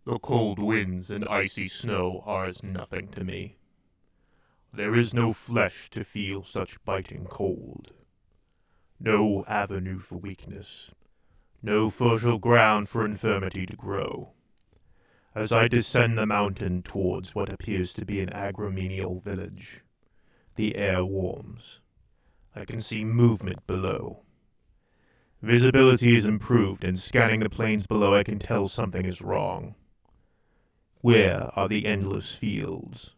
The cold winds and icy snow are as nothing to me. There is no flesh to feel such biting cold. No avenue for weakness. No fertile ground for infirmity to grow. As I descend the mountain towards what appears to be an agromenial village, the air warms. I can see movement below. Visibility is improved, and scanning the plains below I can tell something is wrong. Where are the endless fields?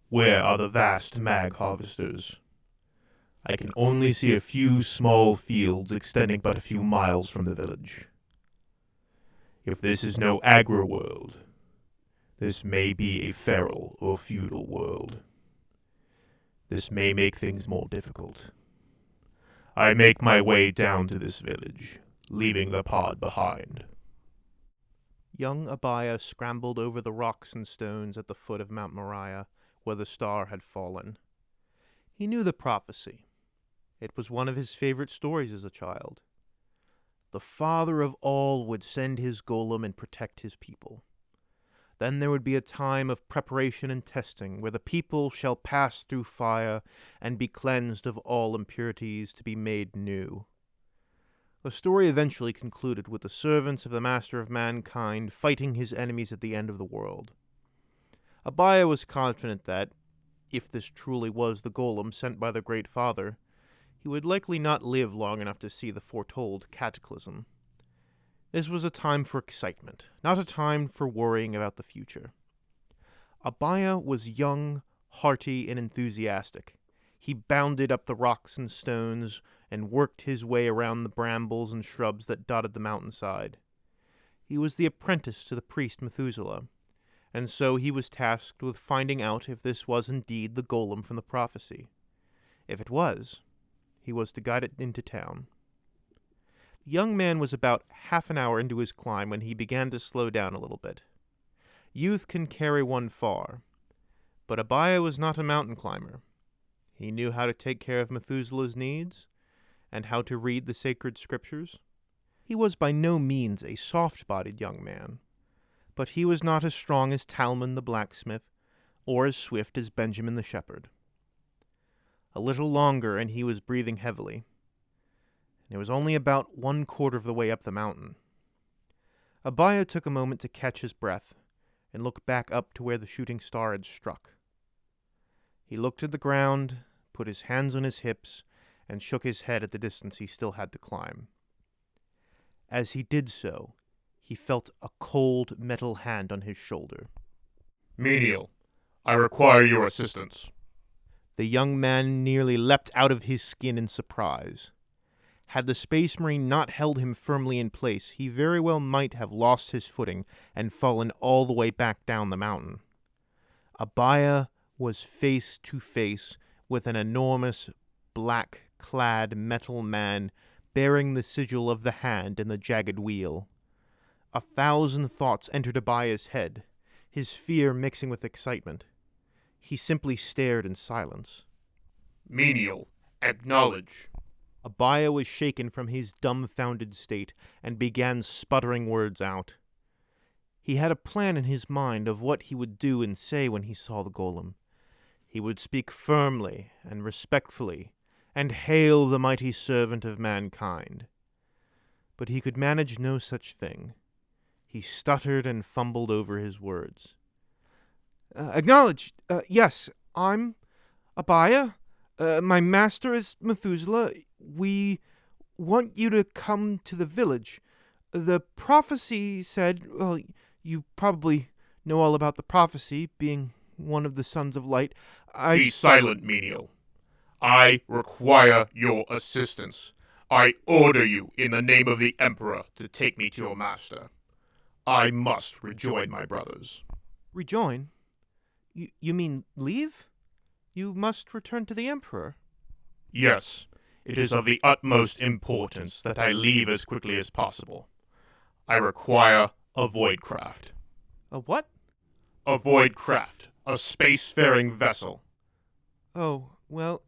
Where are the vast mag harvesters? I can only see a few small fields extending but a few miles from the village. If this is no agro-world, this may be a feral or feudal world. This may make things more difficult. I make my way down to this village, leaving the pod behind. Young Abaya scrambled over the rocks and stones at the foot of Mount Moriah, where the star had fallen. He knew the prophecy. It was one of his favorite stories as a child. The Father of all would send his golem and protect his people. Then there would be a time of preparation and testing, where the people shall pass through fire and be cleansed of all impurities to be made new. The story eventually concluded with the servants of the Master of Mankind fighting his enemies at the end of the world. Abaya was confident that, if this truly was the golem sent by the Great Father, he would likely not live long enough to see the foretold cataclysm. This was a time for excitement, not a time for worrying about the future. Abaya was young, hearty, and enthusiastic. He bounded up the rocks and stones and worked his way around the brambles and shrubs that dotted the mountainside. He was the apprentice to the priest Methuselah, and so he was tasked with finding out if this was indeed the golem from the prophecy. If it was, he was to guide it into town. The young man was about half an hour into his climb when he began to slow down a little bit. Youth can carry one far, but Abaya was not a mountain climber. He knew how to take care of Methuselah's needs, and how to read the sacred scriptures. He was by no means a soft-bodied young man, but he was not as strong as Talmon the blacksmith, or as swift as Benjamin the shepherd. A little longer, and he was breathing heavily. It was only about 1/4 of the way up the mountain. Abaya took a moment to catch his breath and look back up to where the shooting star had struck. He looked at the ground, put his hands on his hips, and shook his head at the distance he still had to climb. As he did so, he felt a cold metal hand on his shoulder. Menial, I require your assistance. The young man nearly leapt out of his skin in surprise. Had the Space Marine not held him firmly in place, he very well might have lost his footing and fallen all the way back down the mountain. Abaya was face to face with an enormous, black-clad metal man bearing the sigil of the hand in the jagged wheel. 1,000 thoughts entered Abaya's head, his fear mixing with excitement. He simply stared in silence. Menial, acknowledge. Abaya was shaken from his dumbfounded state and began sputtering words out. He had a plan in his mind of what he would do and say when he saw the golem. He would speak firmly and respectfully, and hail the mighty servant of mankind. But he could manage no such thing. He stuttered and fumbled over his words. Acknowledge, yes, I'm Abaya. My master is Methuselah. We want you to come to the village. The prophecy said, well, you probably know all about the prophecy, being one of the sons of light. Be silent, menial. I require your assistance. I order you, in the name of the Emperor, to take me to your master. I must rejoin my brothers. Rejoin? You mean leave? You must return to the Emperor. Yes, it is of the utmost importance that I leave as quickly as possible. I require a void craft. A what? A void craft, a spacefaring vessel. Oh, well,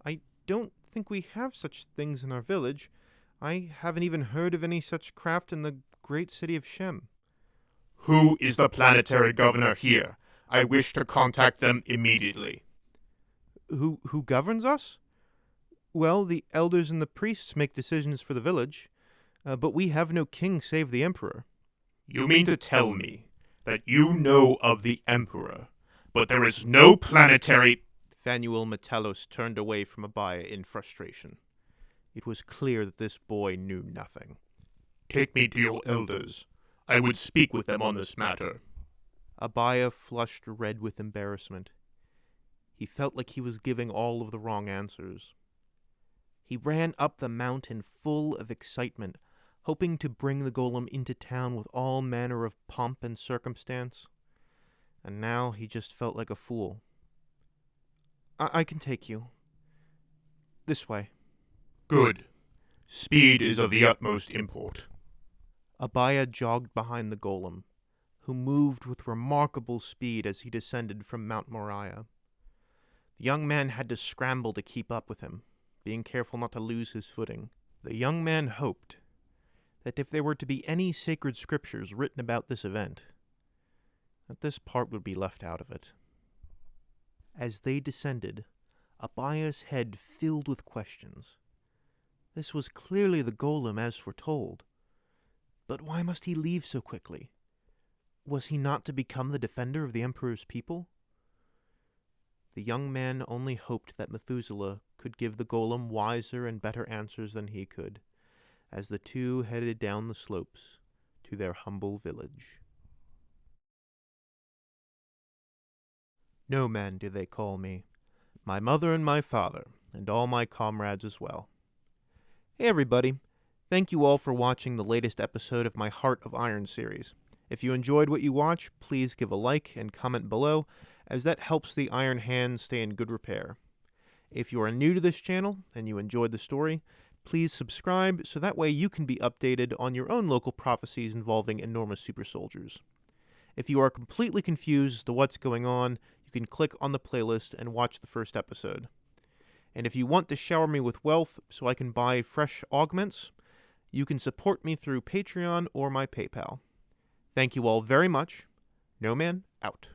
I don't think we have such things in our village. I haven't even heard of any such craft in the great city of Shem. Who is the planetary governor here? I wish to contact them immediately. Who governs us? Well, the elders and the priests make decisions for the village, but we have no king save the emperor. You mean to tell me that you know of the Emperor, but there is no planetary... Phanuel Metellus turned away from Abaya in frustration. It was clear that this boy knew nothing. Take me to your elders. I would speak with them on this matter. Abaya flushed red with embarrassment. He felt like he was giving all of the wrong answers. He ran up the mountain full of excitement, hoping to bring the golem into town with all manner of pomp and circumstance. And now he just felt like a fool. I can take you. This way. Good. Speed is of the utmost import. Abaya jogged behind the golem, who moved with remarkable speed as he descended from Mount Moriah. The young man had to scramble to keep up with him, being careful not to lose his footing. The young man hoped that if there were to be any sacred scriptures written about this event, that this part would be left out of it. As they descended, Abaya's head filled with questions. This was clearly the golem as foretold. But why must he leave so quickly? Was he not to become the defender of the emperor's people? The young man only hoped that Methuselah could give the golem wiser and better answers than he could, as the two headed down the slopes to their humble village. No man do they call me, my mother and my father, and all my comrades as well. Hey everybody, thank you all for watching the latest episode of my Heart of Iron series. If you enjoyed what you watch, please give a like and comment below, as that helps the Iron Hands stay in good repair. If you are new to this channel and you enjoyed the story, please subscribe so that way you can be updated on your own local prophecies involving enormous super soldiers. If you are completely confused as to what's going on, you can click on the playlist and watch the first episode. And if you want to shower me with wealth so I can buy fresh augments, you can support me through Patreon or my PayPal. Thank you all very much. No Man, out.